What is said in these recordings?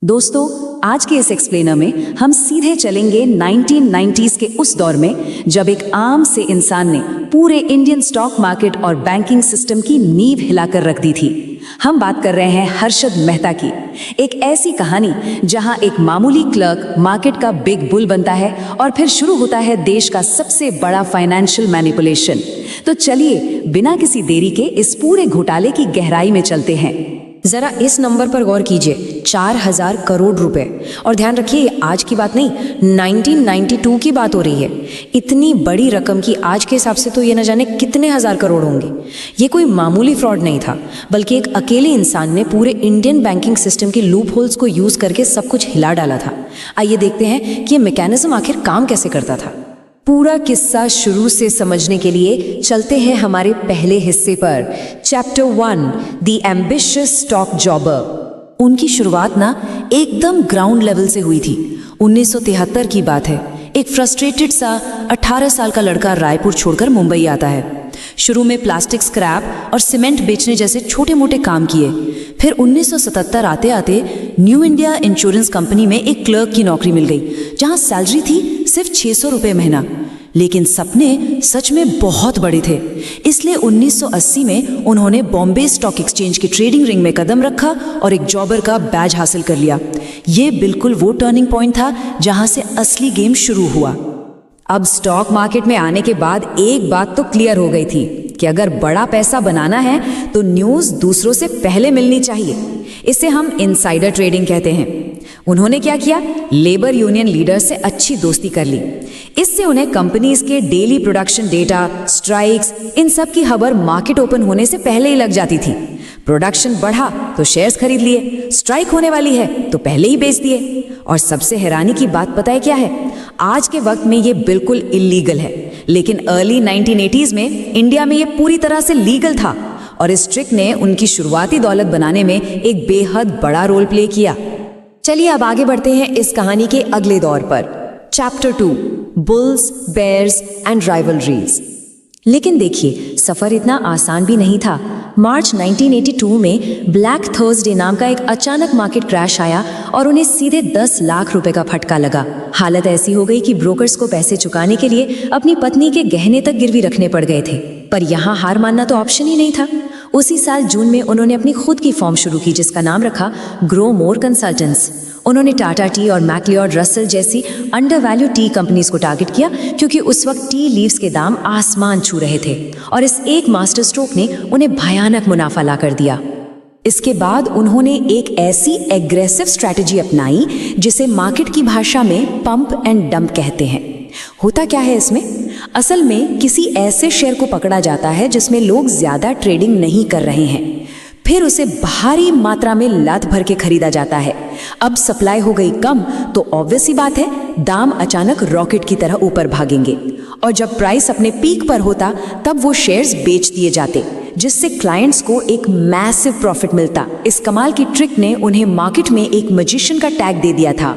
दोस्तों, आज के इस एक्सप्लेनर में हम सीधे चलेंगे 1990s के उस दौर में जब एक आम से इंसान ने पूरे इंडियन स्टॉक मार्केट और बैंकिंग सिस्टम की नींव हिलाकर रख दी थी। हम बात कर रहे हैं हर्षद मेहता की, एक ऐसी कहानी जहां एक मामूली क्लर्क मार्केट का बिग बुल बनता है और फिर शुरू होता है देश का सबसे बड़ा फाइनेंशियल मैनिपुलेशन। तो चलिए बिना किसी देरी के इस पूरे घोटाले की गहराई में चलते हैं। जरा इस नंबर पर गौर कीजिए, 4000 करोड़ रुपए। और ध्यान रखिए, ये आज की बात नहीं, 1992 की बात हो रही है। इतनी बड़ी रकम की आज के हिसाब से तो ये न जाने कितने हजार करोड़ होंगे। ये कोई मामूली फ्रॉड नहीं था, बल्कि एक अकेले इंसान ने पूरे इंडियन बैंकिंग सिस्टम के लूप होल्स को यूज करके सब कुछ हिला डाला था। आइए देखते हैं कि ये मैकेनिज्म आखिर काम कैसे करता था। पूरा किस्सा शुरू से समझने के लिए चलते हैं हमारे पहले हिस्से पर, चैप्टर 1, द एम्बिशियस स्टॉक जॉबर। उनकी शुरुआत ना एकदम ग्राउंड लेवल से हुई थी। 1973 की बात है। एक फ्रस्ट्रेटेड सा 18 साल का लड़का रायपुर छोड़कर मुंबई आता है। शुरू में प्लास्टिक स्क्रैप और सीमेंट बेचने जैसे छोटे मोटे काम किए। फिर 1977 आते आते न्यू इंडिया इंश्योरेंस कंपनी में एक क्लर्क की नौकरी मिल गई, जहां सैलरी थी सिर्फ 600 रुपये महीना। लेकिन सपने सच में बहुत बड़े थे, इसलिए 1980 में उन्होंने बॉम्बे स्टॉक एक्सचेंज की ट्रेडिंग रिंग में कदम रखा और एक जॉबर का बैज हासिल कर लिया। ये बिल्कुल वो टर्निंग पॉइंट था जहां से असली गेम शुरू हुआ। अब स्टॉक मार्केट में आने के बाद एक बात तो क्लियर हो गई थी कि अगर बड़ा पैसा बनाना है तो न्यूज़ दूसरों से पहले मिलनी चाहिए। इसे हम इनसाइडर ट्रेडिंग कहते हैं। उन्होंने क्या किया, लेबर यूनियन लीडर से अच्छी दोस्ती कर ली। इससे उन्हें कंपनीज के डेली प्रोडक्शन डेटा, स्ट्राइक्स, इन सब की खबर मार्केट ओपन होने से पहले ही लग जाती थी। प्रोडक्शन बढ़ा तो शेयर्स खरीद लिए, स्ट्राइक होने वाली है तो पहले ही बेच दिए। और सबसे हैरानी की बात पता है क्या है? आज के वक्त में ये बिल्कुल इलीगल है, लेकिन अर्ली 1980s में इंडिया में ये पूरी तरह से लीगल था। और इस ट्रिक ने उनकी शुरुआती दौलत बनाने में एक बेहद बड़ा रोल प्ले किया। चलिए अब आगे बढ़ते हैं इस कहानी के अगले दौर पर, chapter 2, bulls, bears and rivalries. लेकिन देखिए, सफर इतना आसान भी नहीं था। मार्च 1982 में ब्लैक थर्सडे नाम का एक अचानक मार्केट क्रैश आया और उन्हें सीधे 10 लाख रुपए का फटका लगा। हालत ऐसी हो गई कि ब्रोकर्स को पैसे चुकाने के लिए अपनी पत्नी के गहने तक गिरवी रखने पड़ गए थे। पर यहाँ हार मानना तो ऑप्शन ही नहीं था। उसी साल जून में उन्होंने अपनी खुद की फर्म शुरू की, जिसका नाम रखा ग्रो मोर कंसल्टेंट्स। उन्होंने टाटा टी और मैक्लियोड रसल जैसी अंडर वैल्यू टी कंपनीज को टारगेट किया, क्योंकि उस वक्त टी लीव्स के दाम आसमान छू रहे थे और इस एक मास्टर स्ट्रोक ने उन्हें भयानक मुनाफा ला कर दिया। इसके बाद उन्होंने एक ऐसी एग्रेसिव स्ट्रैटेजी अपनाई जिसे मार्केट की भाषा में पंप एंड डंप कहते हैं। होता क्या है इसमें? असल में किसी ऐसे शेयर को पकड़ा जाता है जिसमें लोग ज्यादा ट्रेडिंग नहीं कर रहे हैं, फिर उसे भारी मात्रा में लात भर के खरीदा जाता है। अब सप्लाई हो गई कम तो ऑब्वियस ही बात है, दाम अचानक रॉकेट की तरह ऊपर भागेंगे। और जब प्राइस अपने पीक पर होता तब वो शेयर्स बेच दिए जाते, जिससे क्लाइंट्स को एक मैसिव प्रॉफिट मिलता। इस कमाल की ट्रिक ने उन्हें मार्केट में एक मैजिशियन का टैग दे दिया था।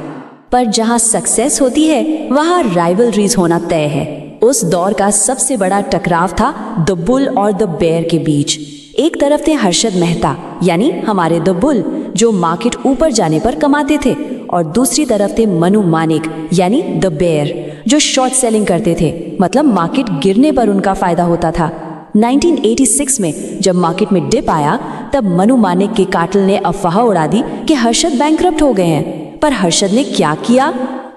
पर जहां सक्सेस होती है वहां राइवलरीज होना तय है। उस दौर का सबसे बड़ा टकराव था द बुल और द बेयर के बीच। एक तरफ थे हर्षद मेहता, यानी हमारे द बुल, जो मार्केट ऊपर जाने पर कमाते थे, और दूसरी तरफ थे मनु मानिक, यानी द बेयर, जो शॉर्ट सेलिंग करते थे, मतलब मार्केट गिरने पर उनका फायदा होता था। 1986 में जब मार्केट में डिप आया तब मनु मानिक के काटल ने अफवाह उड़ा दी कि हर्षद बैंकरप्ट हो गए हैं। पर हर्षद ने क्या किया?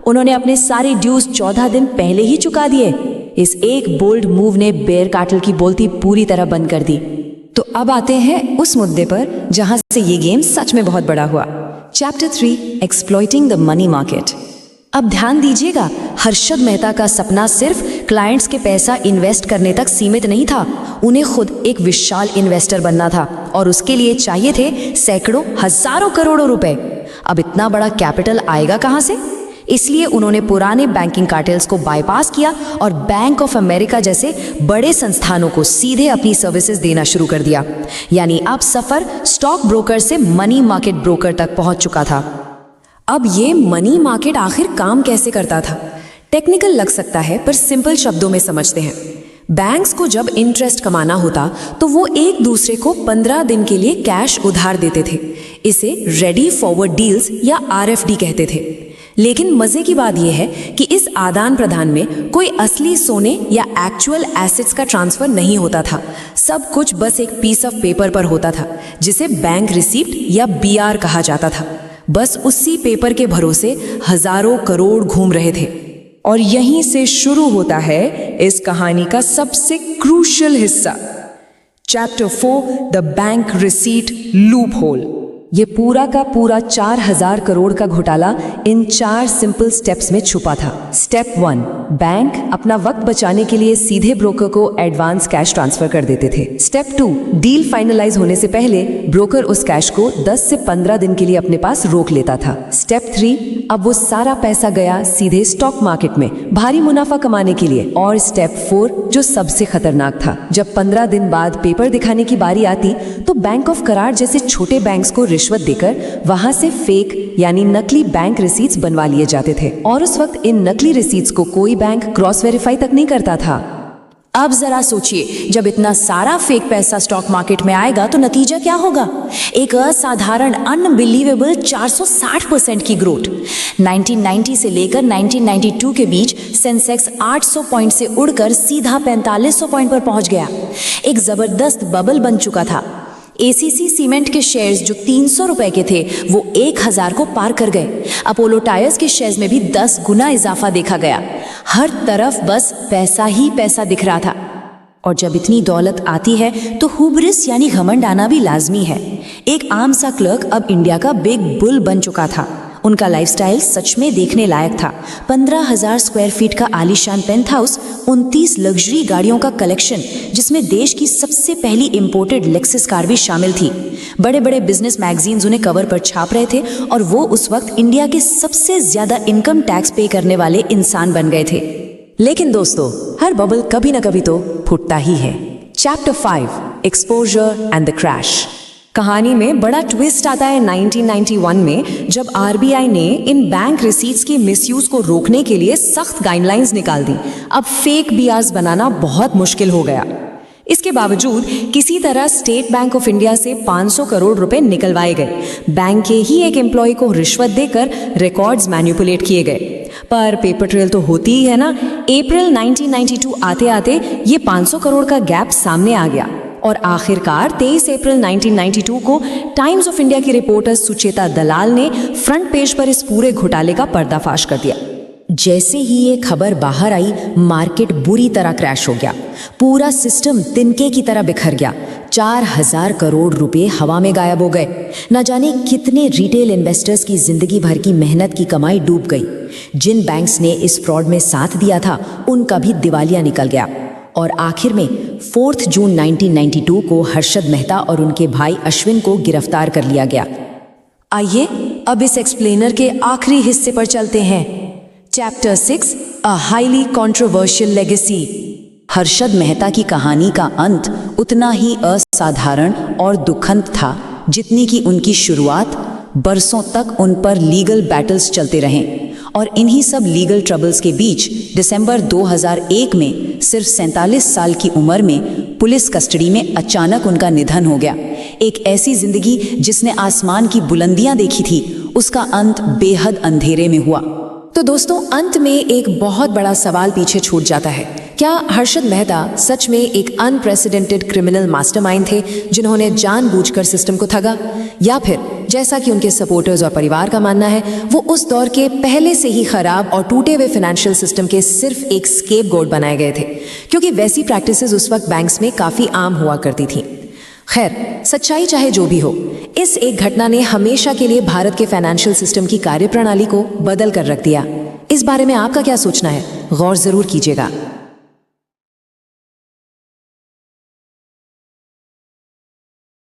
उन्होंने अपने सारे ड्यूज 14 दिन पहले ही चुका दिए। इस एक बोल्ड मूव ने बेयर काटल की बोलती पूरी तरह बंद कर दी। तो अब आते हैं उस मुद्दे पर जहां से ये गेम सच में बहुत बड़ा हुआ, chapter 3, exploiting the money market. अब ध्यान दीजिएगा, हर्षद मेहता का सपना सिर्फ क्लाइंट्स के पैसा इन्वेस्ट करने तक सीमित नहीं था। उन्हें खुद एक विशाल इन्वेस्टर बनना था और उसके लिए चाहिए थे सैकड़ों, हजारों करोड़ों रुपए। अब इतना बड़ा कैपिटल आएगा कहां से? इसलिए उन्होंने पुराने बैंकिंग कार्टेल्स को बाईपास किया और बैंक ऑफ अमेरिका जैसे बड़े संस्थानों को सीधे अपनी सर्विसेज देना शुरू कर दिया। यानी अब सफर स्टॉक ब्रोकर से मनी मार्केट ब्रोकर तक पहुंच चुका था। अब ये मनी मार्केट आखिर काम कैसे करता था? टेक्निकल लग सकता है, पर सिंपल शब्दों में समझते हैं। बैंक्स को जब इंटरेस्ट कमाना होता तो वो एक दूसरे को 15 दिन के लिए कैश उधार देते थे। इसे रेडी फॉरवर्ड डील्स या RFD कहते थे। लेकिन मजे की बात यह है कि इस आदान प्रदान में कोई असली सोने या एक्चुअल एसेट्स का ट्रांसफर नहीं होता था। सब कुछ बस एक पीस ऑफ पेपर पर होता था जिसे बैंक रिसीप्ट या BR कहा जाता था। बस उसी पेपर के भरोसे हजारों करोड़ घूम रहे थे। और यहीं से शुरू होता है इस कहानी का सबसे क्रूशियल हिस्सा, chapter 4 the bank receipt loop hole. ये पूरा का पूरा 4000 करोड़ का घोटाला इन 4 सिंपल स्टेप्स में छुपा था। स्टेप 1, बैंक अपना वक्त बचाने के लिए सीधे ब्रोकर को एडवांस कैश ट्रांसफर कर देते थे। स्टेप 2, डील फाइनलाइज होने से पहले ब्रोकर उस कैश को 10 से 15 दिन के लिए अपने पास रोक लेता था। स्टेप 3, अब वो सारा पैसा गया सीधे स्टॉक मार्केट में भारी मुनाफा कमाने के लिए। और स्टेप 4 जो सबसे खतरनाक था, जब 15 दिन बाद पेपर दिखाने की बारी आती तो बैंक ऑफ करार जैसे छोटे बैंक्स को रिश्वत देकर वहां से फेक यानी नकली बैंक रिसीट्स बनवा लिए जाते थे। और उस वक्त इन नकली रिसीट्स को कोई बैंक क्रॉस वेरीफाई तक नहीं करता था। अब जरा सोचिए, जब इतना सारा फेक पैसा स्टॉक मार्केट में आएगा तो नतीजा क्या होगा? एक असाधारण अनबिलीवेबल 460% की ग्रोथ। 1990 से लेकर 1992 के बीच सेंसेक्स 800 पॉइंट से उड़कर सीधा 4500 पॉइंट पर पहुंच गया। एक जबरदस्त बबल बन चुका था। ACC सीमेंट के शेयर्स जो 300 रुपए के थे वो 1000 को पार कर गए। अपोलो टायर्स के शेयर्स में भी 10 गुना इजाफा देखा गया। हर तरफ बस पैसा ही पैसा दिख रहा था। और जब इतनी दौलत आती है तो हुब्रिस यानी घमंड आना भी लाजमी है। एक आम सा क्लर्क अब इंडिया का बिग बुल बन चुका था। उनका लाइफस्टाइल सच में देखने लायक था। 15,000 स्क्वायर फीट का आलीशान पेंट हाउस, 29 लग्जरी गाड़ियों का कलेक्शन जिसमें देश की सबसे पहली इंपोर्टेड लेक्सस कार भी शामिल थी। बड़े बड़े बिजनेस मैगजीन्स उन्हें कवर पर छाप रहे थे और वो उस वक्त इंडिया के सबसे ज्यादा इनकम टैक्स पे करने वाले इंसान बन गए थे। लेकिन दोस्तों, हर बबल कभी ना कभी तो फूटता ही है। Chapter 5, exposure and the crash. कहानी में बड़ा ट्विस्ट आता है 1991 में, जब RBI ने इन बैंक रिसीट्स के मिसयूज को रोकने के लिए सख्त गाइडलाइंस निकाल दी। अब फेक BRs बनाना बहुत मुश्किल हो गया। इसके बावजूद किसी तरह स्टेट बैंक ऑफ इंडिया से 500 करोड़ रुपए निकलवाए गए। बैंक के ही एक एम्प्लॉय को रिश्वत देकर रिकॉर्ड्स मैनिपुलेट किए गए। पर पेपर ट्रेल तो होती ही है ना। अप्रैल 1992 आते आते ये 500 करोड़ का गैप सामने आ गया और आखिरकार 23 अप्रैल 1992 को टाइम्स ऑफ इंडिया की रिपोर्टर सुचेता दलाल ने फ्रंट पेज पर इस पूरे घोटाले का पर्दाफाश कर दिया। जैसे ही ये खबर बाहर आई, मार्केट बुरी तरह क्रैश हो गया। पूरा सिस्टम तिनके की तरह बिखर गया। 4000 करोड़ रुपए हवा में गायब हो गए। न जाने कितने रिटेल इन्वेस्टर्स की जिंदगी भर की मेहनत की कमाई डूब गई। जिन बैंक्स ने इस फ्रॉड में साथ दिया था उनका भी दिवालिया निकल गया। और आखिर में 4 जून 1992 को हर्षद मेहता और उनके भाई अश्विन को गिरफ्तार कर लिया गया। आइए अब इस एक्सप्लेनर के आखिरी हिस्से पर चलते हैं। Chapter 6, a highly controversial legacy. Harshad Mehta की कहानी का अंत उतना ही असाधारण और दुखद था जितनी कि उनकी शुरुआत। बरसों तक उन पर लीगल बैटल्स चलते रहे और इन्हीं सब लीगल ट्रबल्स के बीच दिसंबर 2001 में सिर्फ 47 साल की उम्र में पुलिस कस्टडी में अचानक उनका निधन हो गया। एक ऐसी जिंदगी जिसने आसमान की बुलंदियां देखी थी, उसका अंत बेहद अंधेरे में हुआ। तो दोस्तों, अंत में एक बहुत बड़ा सवाल पीछे छूट जाता है। क्या हर्षद मेहता सच में एक अनप्रेसिडेंटेड क्रिमिनल मास्टरमाइंड थे जिन्होंने जानबूझकर सिस्टम को ठगा, या फिर जैसा कि उनके सपोर्टर्स और परिवार का मानना है, वो उस दौर के पहले से ही खराब और टूटे हुए फाइनेंशियल सिस्टम के सिर्फ एक स्केपगोट बनाए गए थे, क्योंकि वैसी प्रैक्टिसेस उस वक्त बैंक्स में काफी आम हुआ करती थी। खैर, सच्चाई चाहे जो भी हो, इस एक घटना ने हमेशा के लिए भारत के फाइनेंशियल सिस्टम की कार्यप्रणाली को बदल कर रख दिया। इस बारे में आपका क्या सोचना है? गौर जरूर कीजिएगा।